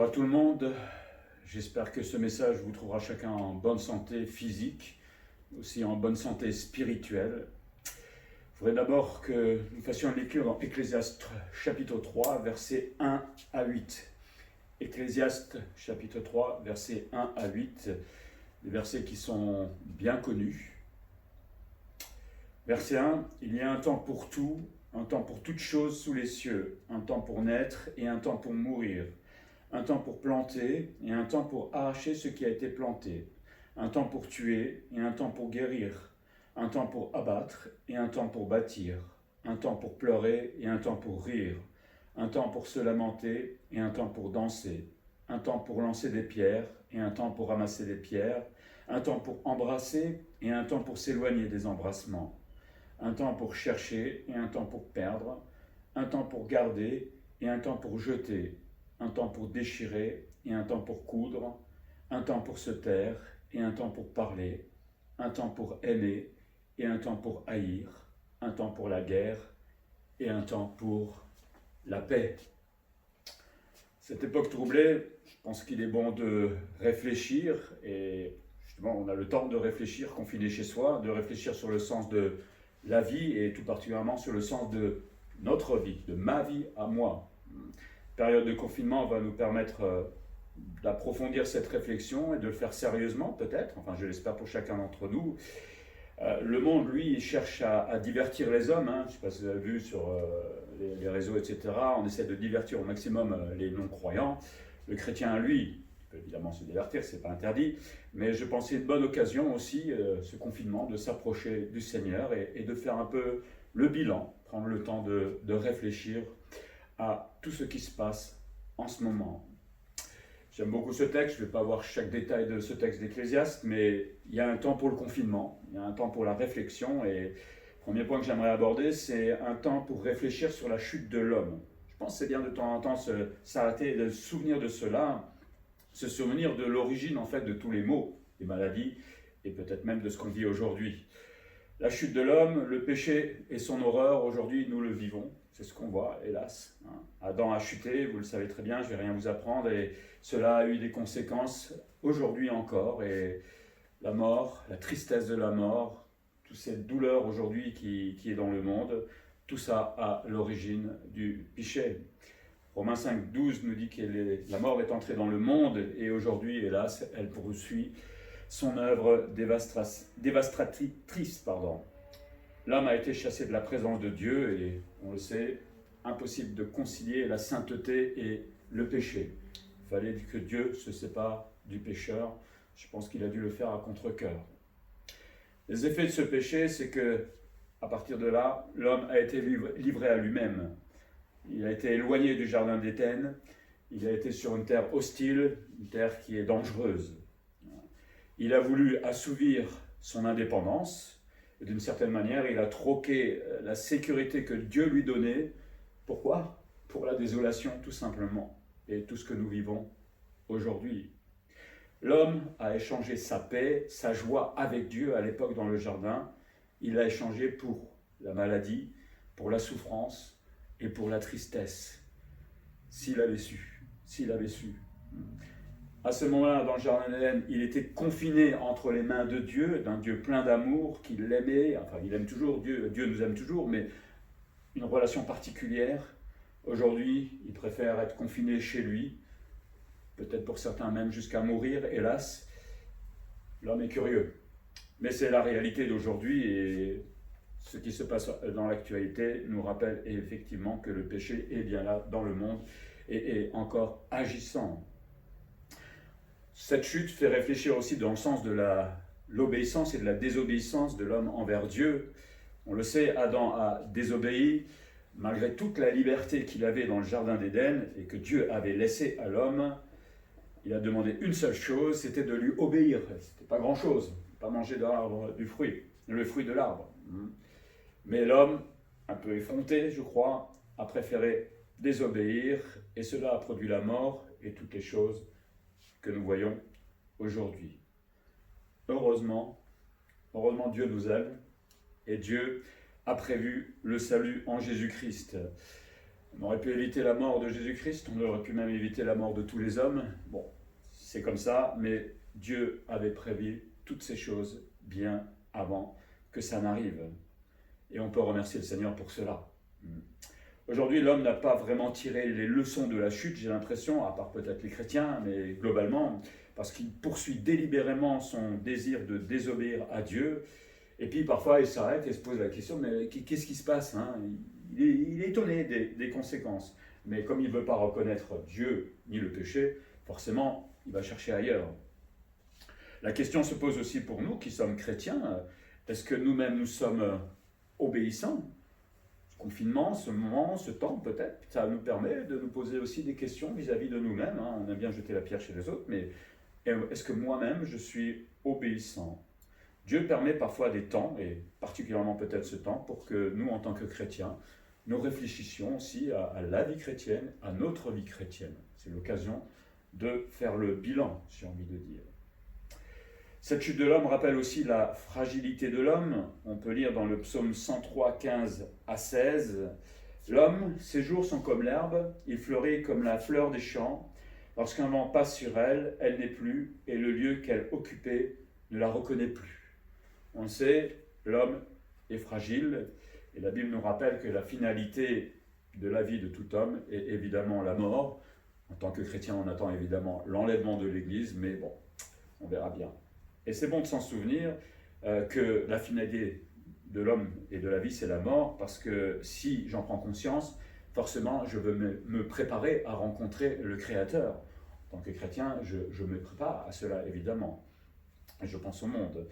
Bonjour à tout le monde, j'espère que ce message vous trouvera chacun en bonne santé physique, aussi en bonne santé spirituelle. Je voudrais d'abord que nous fassions une lecture dans Ecclésiaste chapitre 3, versets 1 à 8. Ecclésiaste chapitre 3, versets 1 à 8, des versets qui sont bien connus. Verset 1, il y a un temps pour tout, un temps pour toutes choses sous les cieux, un temps pour naître et un temps pour mourir. Un temps pour planter et un temps pour arracher ce qui a été planté, un temps pour tuer et un temps pour guérir, un temps pour abattre et un temps pour bâtir, un temps pour pleurer et un temps pour rire, un temps pour se lamenter et un temps pour danser, un temps pour lancer des pierres et un temps pour ramasser des pierres, un temps pour embrasser et un temps pour s'éloigner des embrassements, un temps pour chercher et un temps pour perdre, un temps pour garder et un temps pour jeter, un temps pour déchirer et un temps pour coudre, un temps pour se taire et un temps pour parler, un temps pour aimer et un temps pour haïr, un temps pour la guerre et un temps pour la paix. Cette époque troublée, je pense qu'il est bon de réfléchir, et justement on a le temps de réfléchir confiné chez soi, de réfléchir sur le sens de la vie et tout particulièrement sur le sens de notre vie, de ma vie à moi. Période de confinement va nous permettre d'approfondir cette réflexion et de le faire sérieusement peut-être, enfin je l'espère pour chacun d'entre nous. Le monde, lui, il cherche à divertir les hommes, hein. Je ne sais pas si vous avez vu sur les réseaux, etc. On essaie de divertir au maximum les non-croyants. Le chrétien, lui, il peut évidemment se divertir, ce n'est pas interdit, mais je pense que c'est une bonne occasion aussi, ce confinement, de s'approcher du Seigneur et de faire un peu le bilan, prendre le temps de réfléchir à tout ce qui se passe en ce moment. J'aime beaucoup ce texte, je ne vais pas voir chaque détail de ce texte d'Ecclésiaste, mais il y a un temps pour le confinement, il y a un temps pour la réflexion, et le premier point que j'aimerais aborder, c'est un temps pour réfléchir sur la chute de l'homme. Je pense que c'est bien de temps en temps s'arrêter et de se souvenir de cela, se souvenir de l'origine en fait de tous les maux, des maladies, et peut-être même de ce qu'on vit aujourd'hui. La chute de l'homme, le péché et son horreur, aujourd'hui nous le vivons. C'est ce qu'on voit, hélas. Adam a chuté, vous le savez très bien, je ne vais rien vous apprendre, et cela a eu des conséquences aujourd'hui encore, et la mort, la tristesse de la mort, toute cette douleur aujourd'hui qui est dans le monde, tout ça a l'origine du péché. Romains 5, 12 nous dit que la mort est entrée dans le monde, et aujourd'hui, hélas, elle poursuit son œuvre dévastatrice. L'homme a été chassé de la présence de Dieu et, on le sait, impossible de concilier la sainteté et le péché. Il fallait que Dieu se sépare du pécheur. Je pense qu'il a dû le faire à contre-cœur. Les effets de ce péché, c'est que, à partir de là, l'homme a été livré à lui-même. Il a été éloigné du jardin d'Éden. Il a été sur une terre hostile, une terre qui est dangereuse. Il a voulu assouvir son indépendance. Et d'une certaine manière, il a troqué la sécurité que Dieu lui donnait. Pourquoi ? Pour la désolation, tout simplement. Et tout ce que nous vivons aujourd'hui. L'homme a échangé sa paix, sa joie avec Dieu à l'époque dans le jardin. Il l'a échangé pour la maladie, pour la souffrance et pour la tristesse. S'il avait su. À ce moment-là, dans le jardin d'Éden, il était confiné entre les mains de Dieu, d'un Dieu plein d'amour, qui l'aimait, enfin il aime toujours, Dieu nous aime toujours, mais une relation particulière. Aujourd'hui, il préfère être confiné chez lui, peut-être pour certains même jusqu'à mourir, hélas. L'homme est curieux. Mais c'est la réalité d'aujourd'hui, et ce qui se passe dans l'actualité nous rappelle effectivement que le péché est bien là dans le monde et est encore agissant. Cette chute fait réfléchir aussi dans le sens de l'obéissance et de la désobéissance de l'homme envers Dieu. On le sait, Adam a désobéi, malgré toute la liberté qu'il avait dans le jardin d'Éden et que Dieu avait laissé à l'homme. Il a demandé une seule chose, c'était de lui obéir. C'était pas grand-chose, pas manger le fruit de l'arbre. Mais l'homme, un peu effronté, je crois, a préféré désobéir, et cela a produit la mort et toutes les choses que nous voyons aujourd'hui. Heureusement, Dieu nous aime, et Dieu a prévu le salut en Jésus-Christ. On aurait pu éviter la mort de Jésus-Christ, on aurait pu même éviter la mort de tous les hommes. Bon, c'est comme ça, mais Dieu avait prévu toutes ces choses bien avant que ça n'arrive. Et on peut remercier le Seigneur pour cela. Aujourd'hui, l'homme n'a pas vraiment tiré les leçons de la chute, j'ai l'impression, à part peut-être les chrétiens, mais globalement, parce qu'il poursuit délibérément son désir de désobéir à Dieu. Et puis parfois, il s'arrête et se pose la question, mais qu'est-ce qui se passe, hein? Il est étonné des conséquences. Mais comme il ne veut pas reconnaître Dieu ni le péché, forcément, il va chercher ailleurs. La question se pose aussi pour nous qui sommes chrétiens. Est-ce que nous-mêmes, nous sommes obéissants? Ce confinement, ce moment, ce temps, peut-être, ça nous permet de nous poser aussi des questions vis-à-vis de nous-mêmes. On aime bien jeter la pierre chez les autres, mais est-ce que moi-même, je suis obéissant? Dieu permet parfois des temps, et particulièrement peut-être ce temps, pour que nous, en tant que chrétiens, nous réfléchissions aussi à la vie chrétienne, à notre vie chrétienne. C'est l'occasion de faire le bilan, j'ai envie de dire. Cette chute de l'homme rappelle aussi la fragilité de l'homme. On peut lire dans le psaume 103, 15 à 16. « L'homme, ses jours sont comme l'herbe, il fleurit comme la fleur des champs. Lorsqu'un vent passe sur elle, elle n'est plus, et le lieu qu'elle occupait ne la reconnaît plus. » On le sait, l'homme est fragile, et la Bible nous rappelle que la finalité de la vie de tout homme est évidemment la mort. En tant que chrétien, on attend évidemment l'enlèvement de l'Église, mais bon, on verra bien. Et c'est bon de s'en souvenir que la finalité de l'homme et de la vie, c'est la mort, parce que si j'en prends conscience, forcément, je veux me préparer à rencontrer le Créateur. En tant que chrétien, je me prépare à cela, évidemment. Et je pense au monde.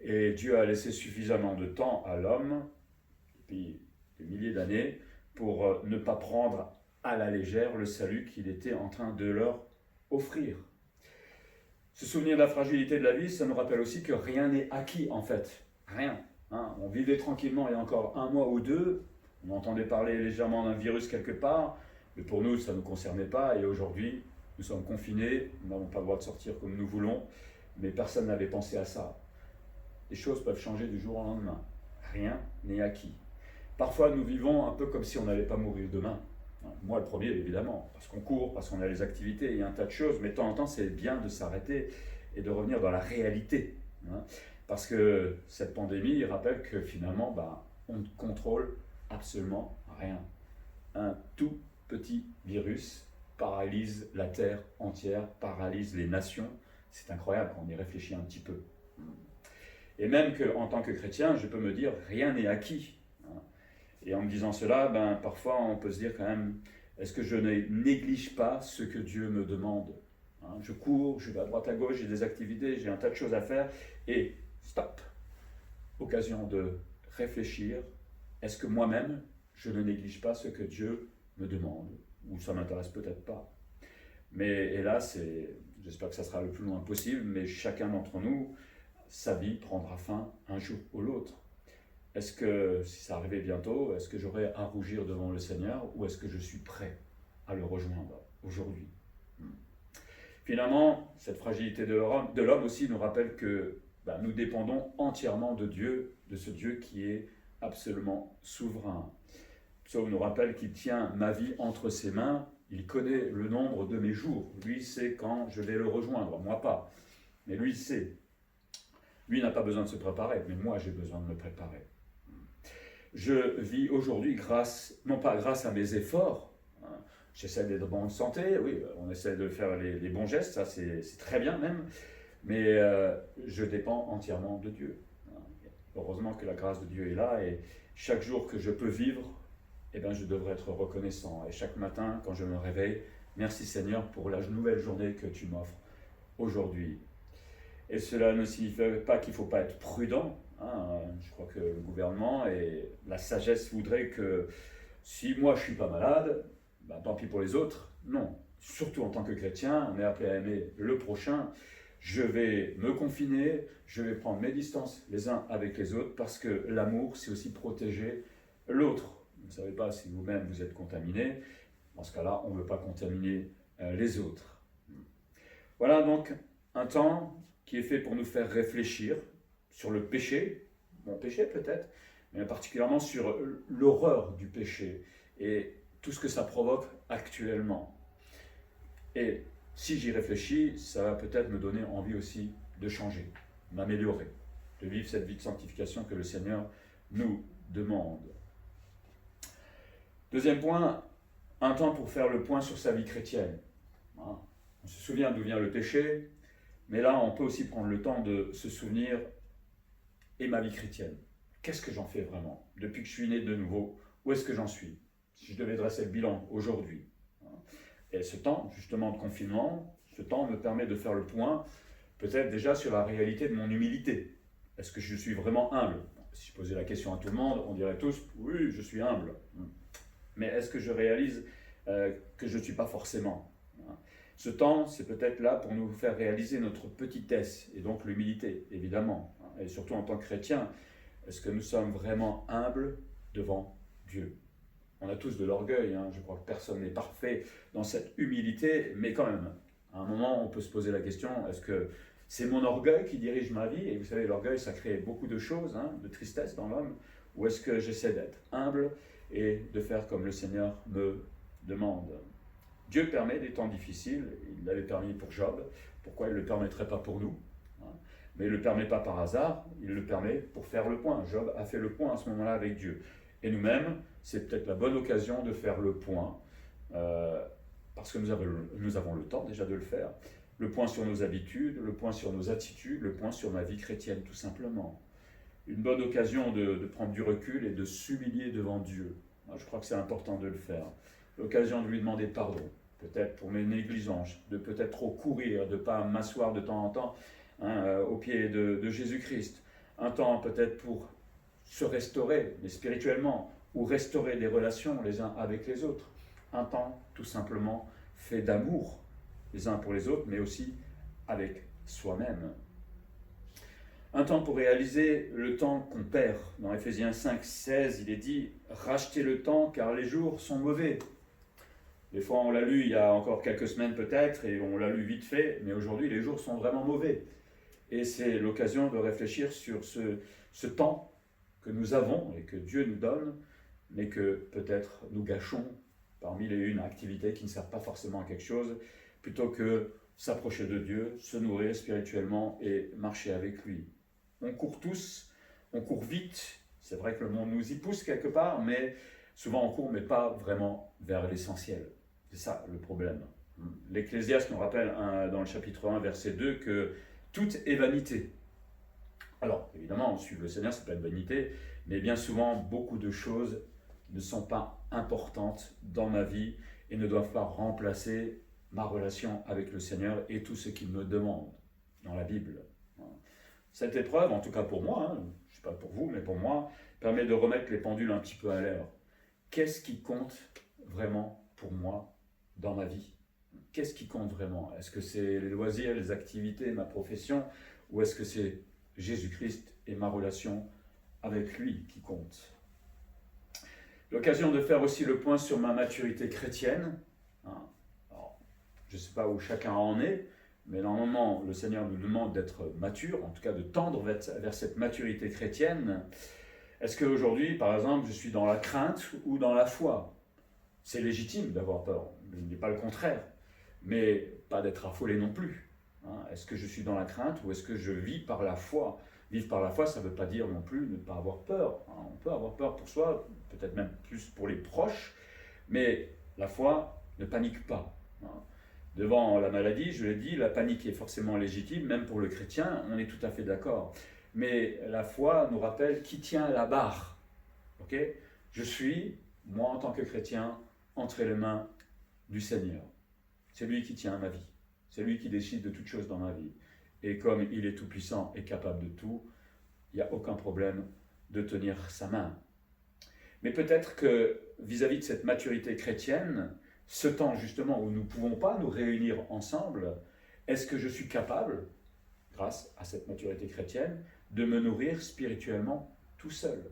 Et Dieu a laissé suffisamment de temps à l'homme, depuis des milliers d'années, pour ne pas prendre à la légère le salut qu'il était en train de leur offrir. Se souvenir de la fragilité de la vie, ça nous rappelle aussi que rien n'est acquis en fait. Rien. On vivait tranquillement il y a encore un mois ou deux, on entendait parler légèrement d'un virus quelque part, mais pour nous ça ne nous concernait pas et aujourd'hui nous sommes confinés, nous n'avons pas le droit de sortir comme nous voulons, mais personne n'avait pensé à ça. Les choses peuvent changer du jour au lendemain. Rien n'est acquis. Parfois nous vivons un peu comme si on n'allait pas mourir demain. Moi, le premier, évidemment, parce qu'on court, parce qu'on a les activités, il y a un tas de choses, mais de temps en temps, c'est bien de s'arrêter et de revenir dans la réalité. Parce que cette pandémie rappelle que finalement, on ne contrôle absolument rien. Un tout petit virus paralyse la Terre entière, paralyse les nations. C'est incroyable quand on y réfléchit un petit peu. Et même qu'en tant que chrétien, je peux me dire, rien n'est acquis. Et en me disant cela, parfois on peut se dire quand même, est-ce que je ne néglige pas ce que Dieu me demande? Je cours, je vais à droite à gauche, j'ai des activités, j'ai un tas de choses à faire, et stop! Occasion de réfléchir, est-ce que moi-même, je ne néglige pas ce que Dieu me demande? Ou ça ne m'intéresse peut-être pas. Mais hélas, j'espère que ça sera le plus loin possible, mais chacun d'entre nous, sa vie prendra fin un jour ou l'autre. Est-ce que, si ça arrivait bientôt, est-ce que j'aurai à rougir devant le Seigneur ou est-ce que je suis prêt à le rejoindre aujourd'hui? Finalement, cette fragilité de l'homme aussi nous rappelle que nous dépendons entièrement de Dieu, de ce Dieu qui est absolument souverain. Le psaume nous rappelle qu'il tient ma vie entre ses mains, il connaît le nombre de mes jours. Lui sait quand je vais le rejoindre, moi pas. Mais lui sait. Lui n'a pas besoin de se préparer, mais moi j'ai besoin de me préparer. Je vis aujourd'hui non pas grâce à mes efforts, j'essaie d'être en bonne santé, oui, on essaie de faire les bons gestes, ça c'est très bien même, mais je dépends entièrement de Dieu. Heureusement que la grâce de Dieu est là et chaque jour que je peux vivre, je devrais être reconnaissant. Et chaque matin, quand je me réveille, merci Seigneur pour la nouvelle journée que tu m'offres aujourd'hui. Et cela ne signifie pas qu'il ne faut pas être prudent. Je crois que le gouvernement et la sagesse voudraient que si moi je ne suis pas malade, tant pis pour les autres. Non, surtout en tant que chrétien, on est appelé à aimer le prochain. Je vais me confiner, je vais prendre mes distances les uns avec les autres parce que l'amour, c'est aussi protéger l'autre. Vous ne savez pas si vous-même vous êtes contaminé. Dans ce cas-là, on ne veut pas contaminer les autres. Voilà donc un temps qui est fait pour nous faire réfléchir sur le péché, mon péché peut-être, mais particulièrement sur l'horreur du péché. Et tout ce que ça provoque actuellement. Et si j'y réfléchis, ça va peut-être me donner envie aussi de changer, m'améliorer, de vivre cette vie de sanctification que le Seigneur nous demande. Deuxième point, un temps pour faire le point sur sa vie chrétienne. On se souvient d'où vient le péché, mais là on peut aussi prendre le temps de se souvenir et ma vie chrétienne. Qu'est-ce que j'en fais vraiment? Depuis que je suis né de nouveau, où est-ce que j'en suis? Si je devais dresser le bilan aujourd'hui. Et ce temps, justement, de confinement, ce temps me permet de faire le point, peut-être déjà sur la réalité de mon humilité. Est-ce que je suis vraiment humble? Si je posais la question à tout le monde, on dirait tous, oui, je suis humble. Mais est-ce que je réalise que je ne suis pas forcément? Ce temps, c'est peut-être là pour nous faire réaliser notre petitesse, et donc l'humilité, évidemment. Et surtout en tant que chrétien, est-ce que nous sommes vraiment humbles devant Dieu? On a tous de l'orgueil, je crois que personne n'est parfait dans cette humilité, mais quand même, à un moment, on peut se poser la question, est-ce que c'est mon orgueil qui dirige ma vie? Et vous savez, l'orgueil, ça crée beaucoup de choses, de tristesse dans l'homme. Ou est-ce que j'essaie d'être humble et de faire comme le Seigneur me demande? Dieu permet des temps difficiles, il l'avait permis pour Job, pourquoi il ne le permettrait pas pour nous? Mais il ne le permet pas par hasard, il le permet pour faire le point. Job a fait le point à ce moment-là avec Dieu. Et nous-mêmes, c'est peut-être la bonne occasion de faire le point, parce que nous avons le temps déjà de le faire. Le point sur nos habitudes, le point sur nos attitudes, le point sur ma vie chrétienne, tout simplement. Une bonne occasion de prendre du recul et de s'humilier devant Dieu. Moi, je crois que c'est important de le faire. L'occasion de lui demander pardon, peut-être pour mes négligences, de peut-être trop courir, de ne pas m'asseoir de temps en temps au pied de Jésus-Christ. Un temps peut-être pour se restaurer, mais spirituellement, ou restaurer des relations les uns avec les autres. Un temps tout simplement fait d'amour les uns pour les autres, mais aussi avec soi-même. Un temps pour réaliser le temps qu'on perd. Dans Éphésiens 5, 16, il est dit « Rachetez le temps car les jours sont mauvais ». Des fois on l'a lu il y a encore quelques semaines peut-être, et on l'a lu vite fait, mais aujourd'hui les jours sont vraiment mauvais. Et c'est l'occasion de réfléchir sur ce temps que nous avons et que Dieu nous donne, mais que peut-être nous gâchons parmi les une activités qui ne servent pas forcément à quelque chose, plutôt que s'approcher de Dieu, se nourrir spirituellement et marcher avec lui. On court tous, on court vite, c'est vrai que le monde nous y pousse quelque part, mais souvent on court, mais pas vraiment vers l'essentiel. C'est ça le problème. L'Ecclésiaste nous rappelle dans le chapitre 1, verset 2, que tout est vanité. Alors, évidemment, suivre le Seigneur, c'est pas une vanité, mais bien souvent, beaucoup de choses ne sont pas importantes dans ma vie et ne doivent pas remplacer ma relation avec le Seigneur et tout ce qu'il me demande dans la Bible. Cette épreuve, en tout cas pour moi, je ne sais pas pour vous, mais pour moi, permet de remettre les pendules un petit peu à l'heure. Qu'est-ce qui compte vraiment pour moi dans ma vie? Qu'est-ce qui compte vraiment? Est-ce que c'est les loisirs, les activités, ma profession, ou est-ce que c'est Jésus-Christ et ma relation avec lui qui compte? L'occasion de faire aussi le point sur ma maturité chrétienne. Alors, je ne sais pas où chacun en est, mais normalement, le Seigneur nous demande d'être mature, en tout cas de tendre vers cette maturité chrétienne. Est-ce qu'aujourd'hui, par exemple, je suis dans la crainte ou dans la foi? C'est légitime d'avoir peur, ce n'est pas le contraire, mais pas d'être affolé non plus. Est-ce que je suis dans la crainte ou est-ce que je vis par la foi? Vivre par la foi, ça ne veut pas dire non plus ne pas avoir peur. On peut avoir peur pour soi, peut-être même plus pour les proches, mais la foi ne panique pas. Devant la maladie, je l'ai dit, la panique est forcément légitime, même pour le chrétien, on est tout à fait d'accord. Mais la foi nous rappelle qui tient la barre. Okay? Je suis, moi en tant que chrétien, entre les mains du Seigneur. C'est lui qui tient ma vie. C'est lui qui décide de toutes choses dans ma vie. Et comme il est tout-puissant et capable de tout, il n'y a aucun problème de tenir sa main. Mais peut-être que vis-à-vis de cette maturité chrétienne, ce temps justement où nous ne pouvons pas nous réunir ensemble, est-ce que je suis capable, grâce à cette maturité chrétienne, de me nourrir spirituellement tout seul?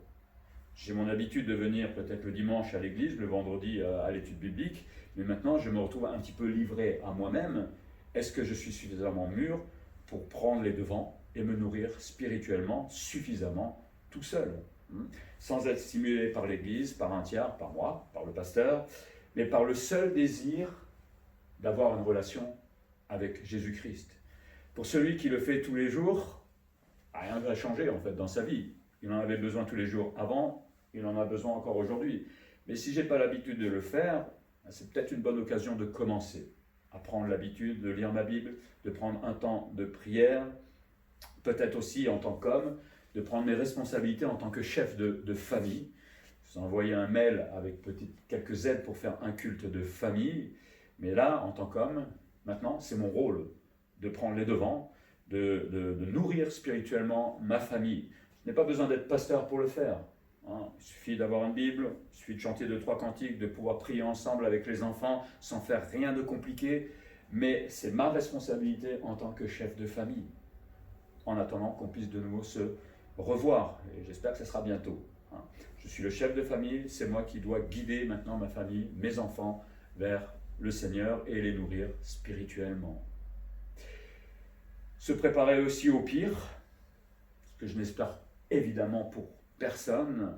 J'ai mon habitude de venir peut-être le dimanche à l'église, le vendredi à l'étude biblique, mais maintenant je me retrouve un petit peu livré à moi-même. Est-ce que je suis suffisamment mûr pour prendre les devants et me nourrir spirituellement suffisamment tout seul, sans être stimulé par l'église, par un tiers, par moi, par le pasteur, mais par le seul désir d'avoir une relation avec Jésus-Christ. Pour celui qui le fait tous les jours, rien ne va changer en fait dans sa vie. Il en avait besoin tous les jours avant, il en a besoin encore aujourd'hui. Mais si je n'ai pas l'habitude de le faire, c'est peut-être une bonne occasion de commencer à prendre l'habitude de lire ma Bible, de prendre un temps de prière, peut-être aussi en tant qu'homme, de prendre mes responsabilités en tant que chef de famille. Je vous ai envoyé un mail avec quelques aides pour faire un culte de famille, mais là, en tant qu'homme, maintenant, c'est mon rôle de prendre les devants, de nourrir spirituellement ma famille. Je n'ai pas besoin d'être pasteur pour le faire. Il suffit d'avoir une Bible, il suffit de chanter 2-3 cantiques, de pouvoir prier ensemble avec les enfants sans faire rien de compliqué, mais c'est ma responsabilité en tant que chef de famille, en attendant qu'on puisse de nouveau se revoir, et j'espère que ce sera bientôt. Je suis le chef de famille, c'est moi qui dois guider maintenant ma famille, mes enfants, vers le Seigneur et les nourrir spirituellement. Se préparer aussi au pire, ce que je n'espère évidemment pour personne.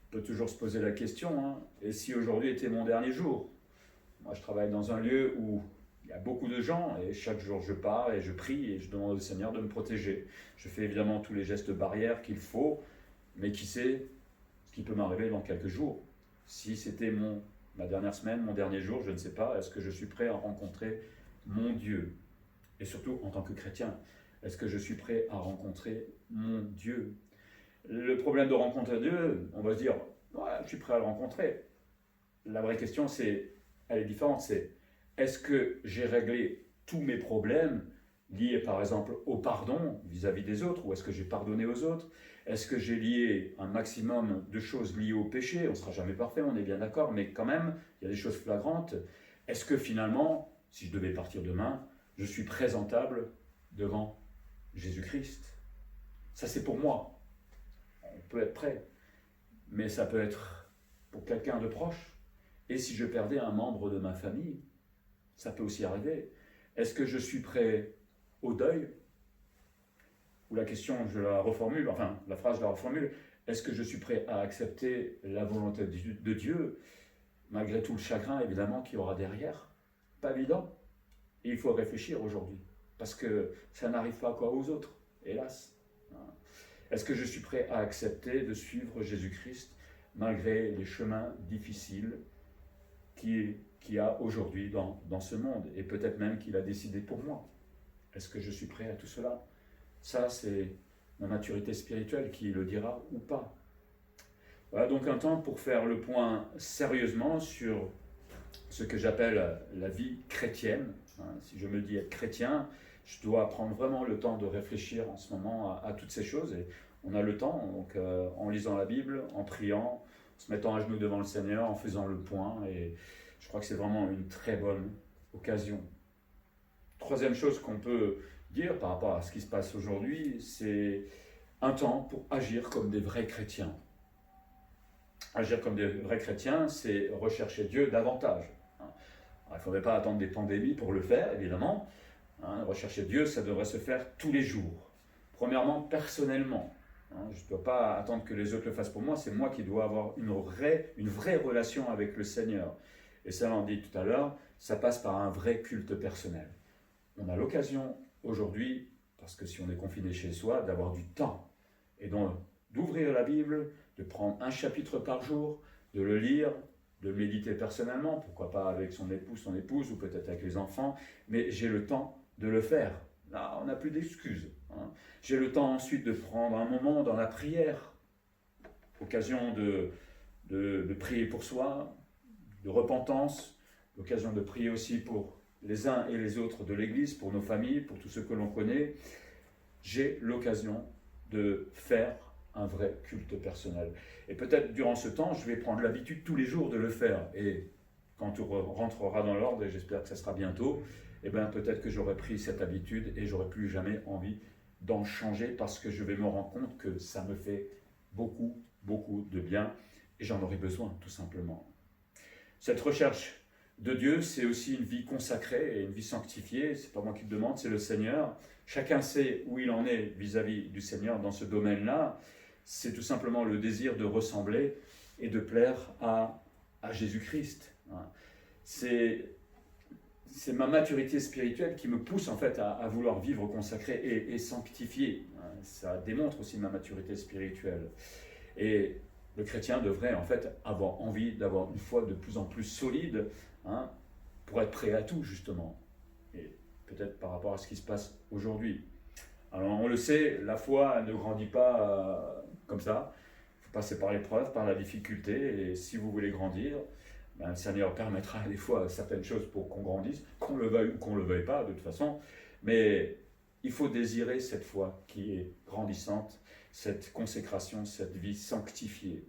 On peut toujours se poser la question, et si aujourd'hui était mon dernier jour? Moi je travaille dans un lieu où il y a beaucoup de gens, et chaque jour je pars et je prie et je demande au Seigneur de me protéger. Je fais évidemment tous les gestes barrières qu'il faut, mais qui sait ce qui peut m'arriver dans quelques jours. Si c'était ma dernière semaine, mon dernier jour, je ne sais pas, est-ce que je suis prêt à rencontrer mon Dieu? Et surtout en tant que chrétien, est-ce que je suis prêt à rencontrer mon Dieu? Le problème de rencontrer Dieu, on va se dire, ouais, je suis prêt à le rencontrer. La vraie question, elle est différente, c'est est-ce que j'ai réglé tous mes problèmes liés par exemple au pardon vis-à-vis des autres, ou est-ce que j'ai pardonné aux autres? Est-ce que j'ai lié un maximum de choses liées au péché? On ne sera jamais parfait, on est bien d'accord, mais quand même, il y a des choses flagrantes. Est-ce que finalement, si je devais partir demain, je suis présentable devant Jésus-Christ? Ça c'est pour moi. On peut être prêt, mais ça peut être pour quelqu'un de proche. Et si je perdais un membre de ma famille, ça peut aussi arriver. Est-ce que je suis prêt au deuil? Ou la question, je la reformule, enfin la phrase, je la reformule. Est-ce que je suis prêt à accepter la volonté de Dieu, malgré tout le chagrin évidemment qu'il y aura derrière? Pas évident. Et il faut réfléchir aujourd'hui, parce que ça n'arrive pas aux autres, hélas. Est-ce que je suis prêt à accepter de suivre Jésus-Christ malgré les chemins difficiles qu'il y a aujourd'hui dans ce monde, et peut-être même qu'il a décidé pour moi? Est-ce que je suis prêt à tout cela? Ça, c'est ma maturité spirituelle qui le dira ou pas. Voilà donc un temps pour faire le point sérieusement sur ce que j'appelle la vie chrétienne. Si je me dis être chrétien, je dois prendre vraiment le temps de réfléchir en ce moment à toutes ces choses, et on a le temps, donc en lisant la Bible, en priant, en se mettant à genoux devant le Seigneur, en faisant le point, et je crois que c'est vraiment une très bonne occasion. Troisième chose qu'on peut dire par rapport à ce qui se passe aujourd'hui, c'est un temps pour agir comme des vrais chrétiens. Agir comme des vrais chrétiens, c'est rechercher Dieu davantage. Il ne faudrait pas attendre des pandémies pour le faire, évidemment. Rechercher Dieu, ça devrait se faire tous les jours. Premièrement, personnellement. Je ne dois pas attendre que les autres le fassent pour moi, c'est moi qui dois avoir une vraie relation avec le Seigneur. Et ça, on dit tout à l'heure, ça passe par un vrai culte personnel. On a l'occasion aujourd'hui, parce que si on est confiné chez soi, d'avoir du temps. Et donc, d'ouvrir la Bible, de prendre un chapitre par jour, de le lire, de le méditer personnellement, pourquoi pas avec son époux, son épouse, ou peut-être avec les enfants, mais j'ai le temps de le faire. Là, on n'a plus d'excuses. J'ai le temps ensuite de prendre un moment dans la prière, occasion de prier pour soi, de repentance, l'occasion de prier aussi pour les uns et les autres de l'Église, pour nos familles, pour tous ceux que l'on connaît. J'ai l'occasion de faire un vrai culte personnel. Et peut-être durant ce temps, je vais prendre l'habitude tous les jours de le faire. Et quand tout rentrera dans l'ordre, et j'espère que ça sera bientôt, eh bien peut-être que j'aurai pris cette habitude et j'aurai plus jamais envie d'en changer, parce que je vais me rendre compte que ça me fait beaucoup de bien et j'en aurai besoin tout simplement. Cette recherche de Dieu, c'est aussi une vie consacrée et une vie sanctifiée. C'est pas moi qui le demande, c'est le Seigneur. Chacun sait où il en est vis-à-vis du Seigneur dans ce domaine-là. C'est tout simplement le désir de ressembler et de plaire à Jésus-Christ. Hein. C'est ma maturité spirituelle qui me pousse en fait à vouloir vivre consacré et sanctifié. Hein. Ça démontre aussi ma maturité spirituelle. Et le chrétien devrait en fait avoir envie d'avoir une foi de plus en plus solide, hein, pour être prêt à tout justement. Et peut-être par rapport à ce qui se passe aujourd'hui. Alors on le sait, la foi ne grandit pas comme ça. Il faut passer par l'épreuve, par la difficulté. Et si vous voulez grandir, ben, le Seigneur permettra des fois certaines choses pour qu'on grandisse, qu'on le veuille ou qu'on ne le veuille pas de toute façon. Mais il faut désirer cette foi qui est grandissante, cette consécration, cette vie sanctifiée.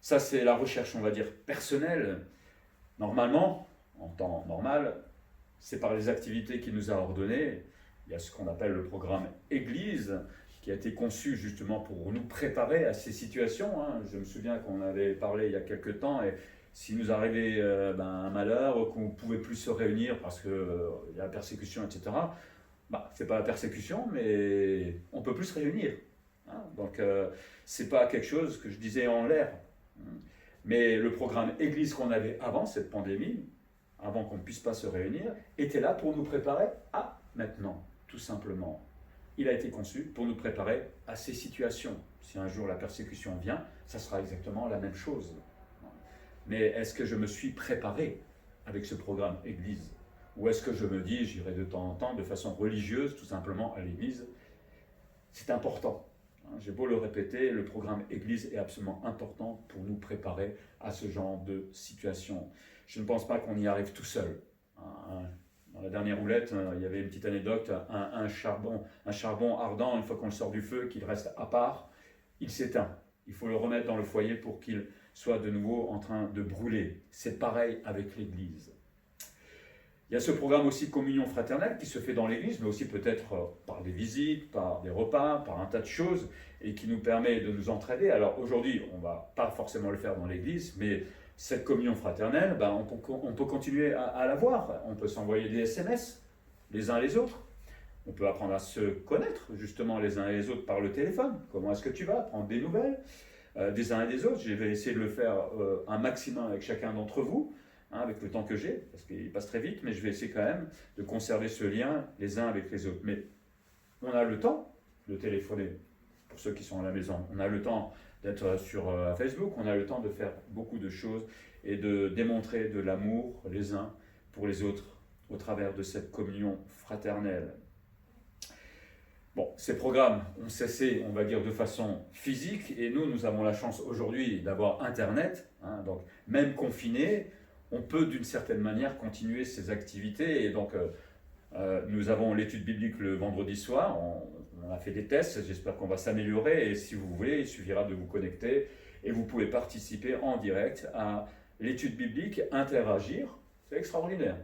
Ça, c'est la recherche, on va dire, personnelle. Normalement, en temps normal, c'est par les activités qu'il nous a ordonnées. Il y a ce qu'on appelle le programme Église, qui a été conçu justement pour nous préparer à ces situations. Hein. Je me souviens qu'on avait parlé il y a quelques temps, et s'il nous arrivait un malheur, qu'on ne pouvait plus se réunir parce qu'il y a la persécution, etc., c'est pas la persécution, mais on peut plus se réunir. Hein. Donc, c'est pas quelque chose que je disais en l'air. Mais le programme Église qu'on avait avant cette pandémie, avant qu'on ne puisse pas se réunir, était là pour nous préparer à maintenant, tout simplement. Il a été conçu pour nous préparer à ces situations. Si un jour la persécution vient, ça sera exactement la même chose. Mais est-ce que je me suis préparé avec ce programme Église? Ou est-ce que je me dis, j'irai de temps en temps, de façon religieuse, tout simplement à l'Église? C'est important. J'ai beau le répéter, le programme Église est absolument important pour nous préparer à ce genre de situation. Je ne pense pas qu'on y arrive tout seul. Dans la dernière roulette, il y avait une petite anecdote, un charbon ardent, une fois qu'on le sort du feu, qu'il reste à part, il s'éteint. Il faut le remettre dans le foyer pour qu'il soit de nouveau en train de brûler. C'est pareil avec l'Église. Il y a ce programme aussi communion fraternelle qui se fait dans l'Église, mais aussi peut-être par des visites, par des repas, par un tas de choses, et qui nous permet de nous entraider. Alors aujourd'hui, on ne va pas forcément le faire dans l'Église, mais cette communion fraternelle, on peut continuer à la voir. On peut s'envoyer des SMS les uns les autres. On peut apprendre à se connaître justement les uns et les autres par le téléphone. Comment est-ce que tu vas? Prendre des nouvelles des uns et des autres. Je vais essayer de le faire un maximum avec chacun d'entre vous, avec le temps que j'ai, parce qu'il passe très vite, mais je vais essayer quand même de conserver ce lien les uns avec les autres. Mais on a le temps de téléphoner, pour ceux qui sont à la maison. On a le temps d'être sur Facebook, on a le temps de faire beaucoup de choses et de démontrer de l'amour les uns pour les autres au travers de cette communion fraternelle. Bon, ces programmes ont cessé, on va dire, de façon physique, et nous avons la chance aujourd'hui d'avoir Internet, donc même confinés, on peut d'une certaine manière continuer ces activités. Et donc, nous avons l'étude biblique le vendredi soir, on a fait des tests, j'espère qu'on va s'améliorer, et si vous voulez, il suffira de vous connecter, et vous pouvez participer en direct à l'étude biblique, interagir, c'est extraordinaire.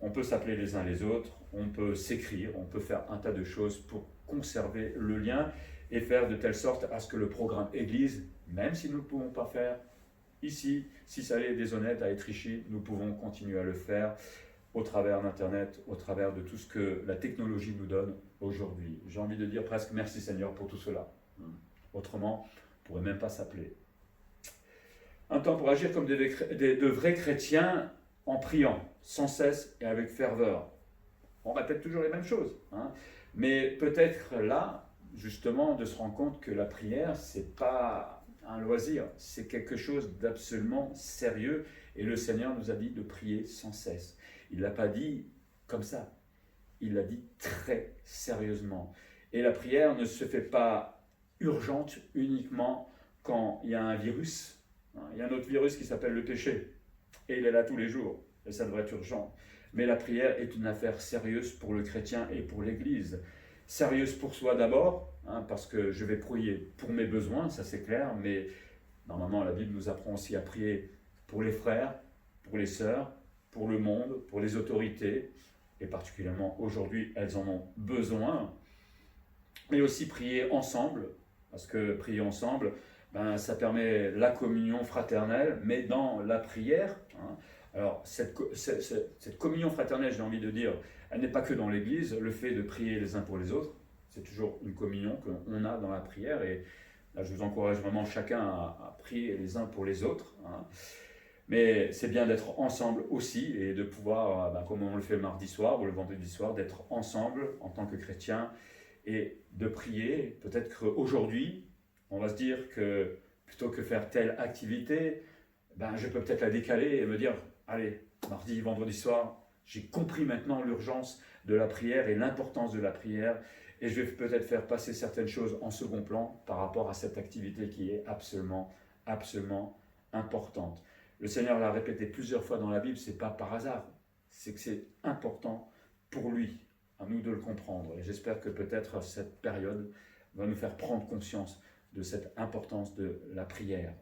On peut s'appeler les uns les autres, on peut s'écrire, on peut faire un tas de choses pour conserver le lien et faire de telle sorte à ce que le programme Église, même si nous ne pouvons pas faire ici, si ça est déshonnête à être riche, nous pouvons continuer à le faire au travers d'Internet, au travers de tout ce que la technologie nous donne aujourd'hui. J'ai envie de dire presque merci Seigneur pour tout cela. Autrement, on ne pourrait même pas s'appeler. Un temps pour agir comme de vrais chrétiens en priant, sans cesse et avec ferveur. On répète toujours les mêmes choses, mais peut-être là, justement, de se rendre compte que la prière, c'est pas un loisir, c'est quelque chose d'absolument sérieux, et le Seigneur nous a dit de prier sans cesse. Il ne l'a pas dit comme ça, il l'a dit très sérieusement. Et la prière ne se fait pas urgente uniquement quand il y a un virus. Il y a un autre virus qui s'appelle le péché, et il est là tous les jours, et ça devrait être urgent. Mais la prière est une affaire sérieuse pour le chrétien et pour l'Église. Sérieuse pour soi d'abord, parce que je vais prier pour mes besoins, ça c'est clair, mais normalement la Bible nous apprend aussi à prier pour les frères, pour les sœurs, pour le monde, pour les autorités, et particulièrement aujourd'hui, elles en ont besoin. Mais aussi prier ensemble, parce que prier ensemble, ça permet la communion fraternelle, mais dans la prière. Alors, cette communion fraternelle, j'ai envie de dire, elle n'est pas que dans l'Église, le fait de prier les uns pour les autres, c'est toujours une communion qu'on a dans la prière, et là, je vous encourage vraiment chacun à prier les uns pour les autres. Mais c'est bien d'être ensemble aussi et de pouvoir, comme on le fait le mardi soir ou le vendredi soir, d'être ensemble en tant que chrétiens et de prier. Peut-être qu'aujourd'hui, on va se dire que plutôt que faire telle activité, je peux peut-être la décaler et me dire, allez, mardi, vendredi soir, j'ai compris maintenant l'urgence de la prière et l'importance de la prière et je vais peut-être faire passer certaines choses en second plan par rapport à cette activité qui est absolument, absolument importante. Le Seigneur l'a répété plusieurs fois dans la Bible, c'est pas par hasard, c'est que c'est important pour lui, à nous de le comprendre. Et j'espère que peut-être cette période va nous faire prendre conscience de cette importance de la prière.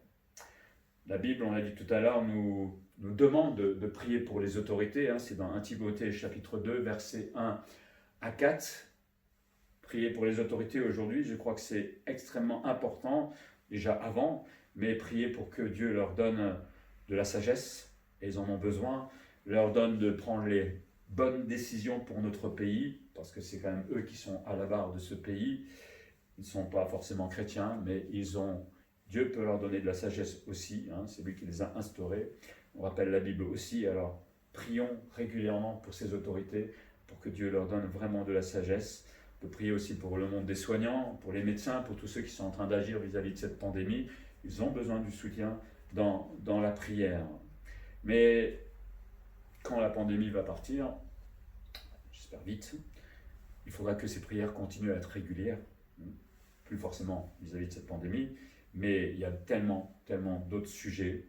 La Bible, on l'a dit tout à l'heure, nous demande de prier pour les autorités. C'est dans 1 Timothée chapitre 2, versets 1 à 4. Prier pour les autorités aujourd'hui, je crois que c'est extrêmement important, déjà avant, mais prier pour que Dieu leur donne de la sagesse, et ils en ont besoin, leur donne de prendre les bonnes décisions pour notre pays, parce que c'est quand même eux qui sont à la barre de ce pays. Ils ne sont pas forcément chrétiens, mais Dieu peut leur donner de la sagesse aussi, c'est lui qui les a instaurés. On rappelle la Bible aussi, alors prions régulièrement pour ces autorités, pour que Dieu leur donne vraiment de la sagesse. On peut prier aussi pour le monde des soignants, pour les médecins, pour tous ceux qui sont en train d'agir vis-à-vis de cette pandémie. Ils ont besoin du soutien dans la prière. Mais quand la pandémie va partir, j'espère vite, il faudra que ces prières continuent à être régulières, plus forcément vis-à-vis de cette pandémie, mais il y a tellement d'autres sujets.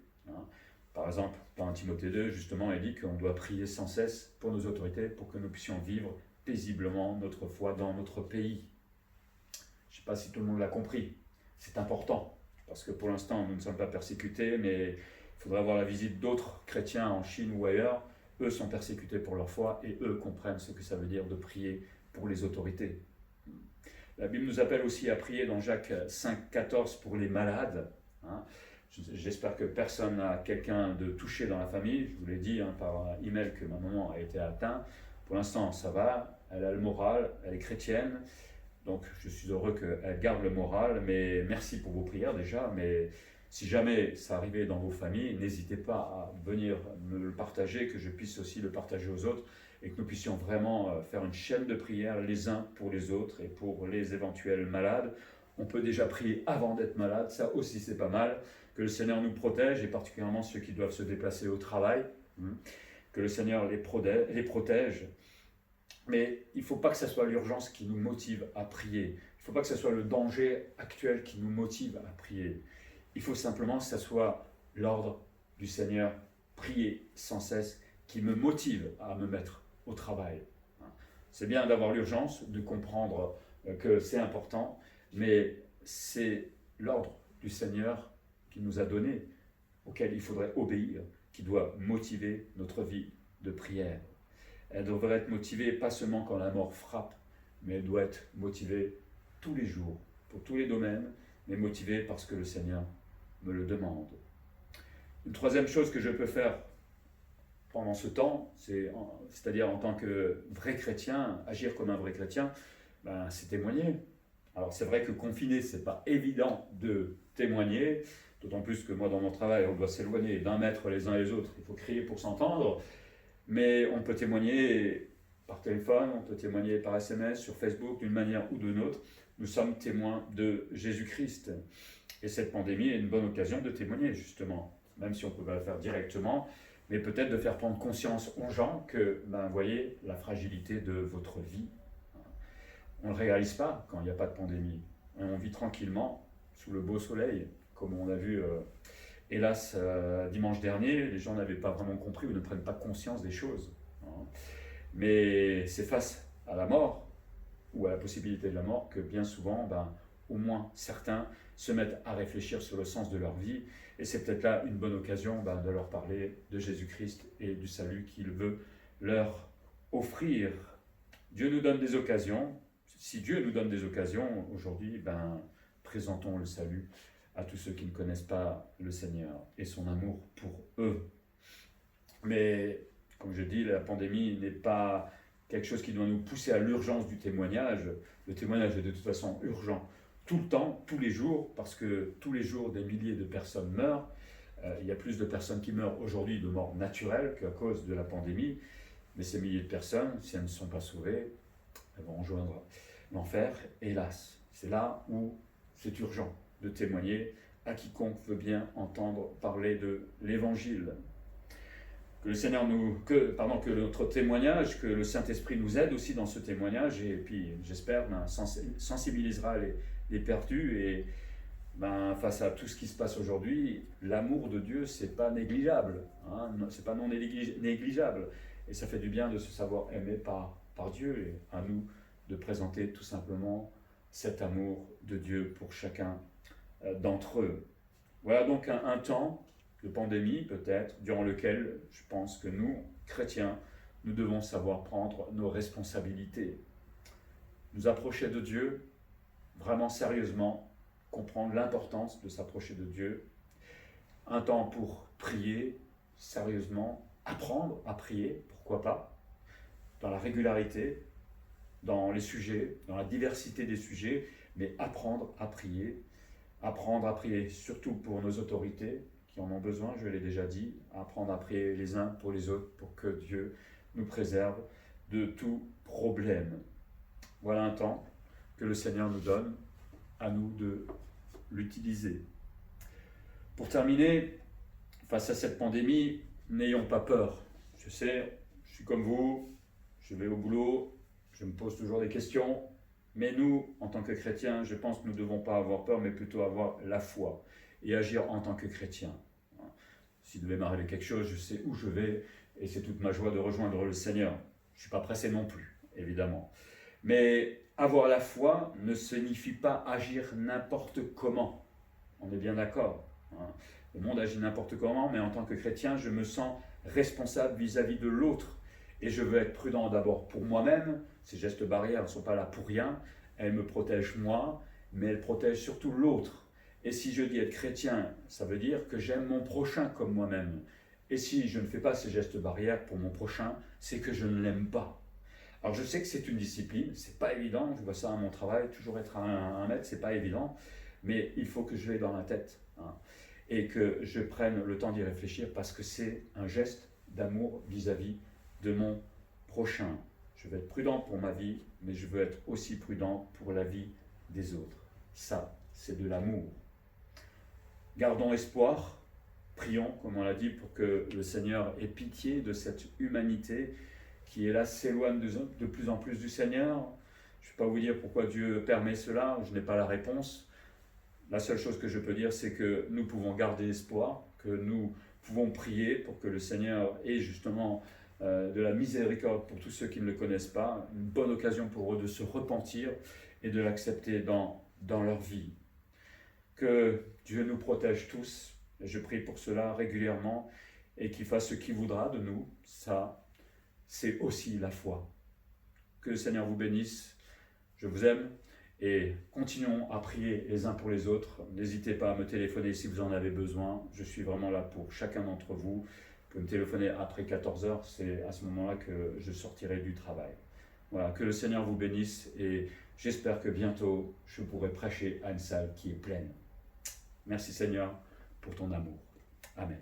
Par exemple, dans 1 Timothée 2, justement, il dit qu'on doit prier sans cesse pour nos autorités, pour que nous puissions vivre paisiblement notre foi dans notre pays. Je ne sais pas si tout le monde l'a compris, c'est important, parce que pour l'instant, nous ne sommes pas persécutés, mais il faudra avoir la visite d'autres chrétiens en Chine ou ailleurs. Eux sont persécutés pour leur foi et eux comprennent ce que ça veut dire de prier pour les autorités. La Bible nous appelle aussi à prier dans Jacques 5,14 pour les malades. J'espère que personne n'a quelqu'un de touché dans la famille. Je vous l'ai dit par email que ma maman a été atteinte. Pour l'instant, ça va. Elle a le moral, elle est chrétienne. Donc, je suis heureux qu'elle garde le moral. Mais merci pour vos prières déjà. Mais si jamais ça arrivait dans vos familles, n'hésitez pas à venir me le partager, que je puisse aussi le partager aux autres et que nous puissions vraiment faire une chaîne de prière les uns pour les autres et pour les éventuels malades. On peut déjà prier avant d'être malade, ça aussi c'est pas mal. Que le Seigneur nous protège, et particulièrement ceux qui doivent se déplacer au travail. Que le Seigneur les protège. Mais il ne faut pas que ce soit l'urgence qui nous motive à prier. Il ne faut pas que ce soit le danger actuel qui nous motive à prier. Il faut simplement que ce soit l'ordre du Seigneur, prier sans cesse, qui me motive à me mettre au travail. C'est bien d'avoir l'urgence, de comprendre que c'est important, mais c'est l'ordre du Seigneur qui nous a donné, auquel il faudrait obéir, qui doit motiver notre vie de prière. Elle devrait être motivée pas seulement quand la mort frappe, mais elle doit être motivée tous les jours, pour tous les domaines, mais motivée parce que le Seigneur me le demande. Une troisième chose que je peux faire pendant ce temps, c'est-à-dire en tant que vrai chrétien, agir comme un vrai chrétien, c'est témoigner. Alors c'est vrai que confiné, c'est pas évident de témoigner, d'autant plus que moi dans mon travail, on doit s'éloigner d'1 mètre les uns les autres, il faut crier pour s'entendre, mais on peut témoigner par téléphone, on peut témoigner par SMS, sur Facebook, d'une manière ou d'une autre. Nous sommes témoins de Jésus-Christ. Et cette pandémie est une bonne occasion de témoigner, justement, même si on ne peut pas le faire directement, mais peut-être de faire prendre conscience aux gens que, voyez, la fragilité de votre vie, on ne le réalise pas quand il n'y a pas de pandémie. On vit tranquillement, sous le beau soleil, comme on a vu, hélas, dimanche dernier, les gens n'avaient pas vraiment compris ou ne prennent pas conscience des choses. Mais c'est face à la mort, ou à la possibilité de la mort, que bien souvent, au moins certains se mettent à réfléchir sur le sens de leur vie, et c'est peut-être là une bonne occasion de leur parler de Jésus-Christ et du salut qu'il veut leur offrir. Dieu nous donne des occasions. Si Dieu nous donne des occasions, aujourd'hui, présentons le salut à tous ceux qui ne connaissent pas le Seigneur et son amour pour eux. Mais, comme je dis, la pandémie n'est pas quelque chose qui doit nous pousser à l'urgence du témoignage. Le témoignage est de toute façon urgent tout le temps, tous les jours, parce que tous les jours des milliers de personnes meurent. Il y a plus de personnes qui meurent aujourd'hui de mort naturelle qu'à cause de la pandémie, mais ces milliers de personnes, si elles ne sont pas sauvées, elles vont rejoindre l'enfer, hélas. C'est là où c'est urgent de témoigner à quiconque veut bien entendre parler de l'Évangile. Que le Seigneur que notre témoignage, que le Saint-Esprit nous aide aussi dans ce témoignage, et puis j'espère sensibilisera les perdus, et face à tout ce qui se passe aujourd'hui, l'amour de Dieu, c'est pas négligeable, hein, c'est pas non négligeable, et ça fait du bien de se savoir aimé par Dieu, et à nous de présenter tout simplement cet amour de Dieu pour chacun d'entre eux. Voilà donc un temps de pandémie peut-être, durant lequel je pense que nous, chrétiens, nous devons savoir prendre nos responsabilités, nous approcher de Dieu vraiment sérieusement, comprendre l'importance de s'approcher de Dieu, un temps pour prier sérieusement, apprendre à prier, pourquoi pas, dans la régularité, dans les sujets, dans la diversité des sujets, mais apprendre à prier surtout pour nos autorités qui en ont besoin, je l'ai déjà dit, apprendre à prier les uns pour les autres pour que Dieu nous préserve de tout problème. Voilà un temps que le Seigneur nous donne, à nous de l'utiliser. Pour terminer, face à cette pandémie, n'ayons pas peur. Je sais, je suis comme vous, je vais au boulot, je me pose toujours des questions, mais nous, en tant que chrétiens, je pense que nous ne devons pas avoir peur, mais plutôt avoir la foi et agir en tant que chrétiens. S'il devait m'arriver quelque chose, je sais où je vais, et c'est toute ma joie de rejoindre le Seigneur. Je ne suis pas pressé non plus, évidemment. Mais avoir la foi ne signifie pas agir n'importe comment. On est bien d'accord, hein. Le monde agit n'importe comment, mais en tant que chrétien, je me sens responsable vis-à-vis de l'autre. Et je veux être prudent d'abord pour moi-même. Ces gestes barrières ne sont pas là pour rien. Elles me protègent moi, mais elles protègent surtout l'autre. Et si je dis être chrétien, ça veut dire que j'aime mon prochain comme moi-même. Et si je ne fais pas ces gestes barrières pour mon prochain, c'est que je ne l'aime pas. Alors je sais que c'est une discipline, c'est pas évident, je vois ça à mon travail, toujours être à 1 mètre, c'est pas évident, mais il faut que je l'aie dans la tête, hein, et que je prenne le temps d'y réfléchir parce que c'est un geste d'amour vis-à-vis de mon prochain. Je veux être prudent pour ma vie, mais je veux être aussi prudent pour la vie des autres. Ça, c'est de l'amour. Gardons espoir, prions, comme on l'a dit, pour que le Seigneur ait pitié de cette humanité qui, hélas, s'éloigne de plus en plus du Seigneur. Je ne vais pas vous dire pourquoi Dieu permet cela, je n'ai pas la réponse. La seule chose que je peux dire, c'est que nous pouvons garder espoir, que nous pouvons prier pour que le Seigneur ait justement de la miséricorde pour tous ceux qui ne le connaissent pas, une bonne occasion pour eux de se repentir et de l'accepter dans leur vie. Que Dieu nous protège tous, et je prie pour cela régulièrement, et qu'il fasse ce qu'il voudra de nous. Ça, c'est aussi la foi. Que le Seigneur vous bénisse, je vous aime, et continuons à prier les uns pour les autres. N'hésitez pas à me téléphoner si vous en avez besoin, je suis vraiment là pour chacun d'entre vous. Vous pouvez me téléphoner après 14h, c'est à ce moment-là que je sortirai du travail. Voilà, que le Seigneur vous bénisse, et j'espère que bientôt je pourrai prêcher à une salle qui est pleine. Merci Seigneur pour ton amour. Amen.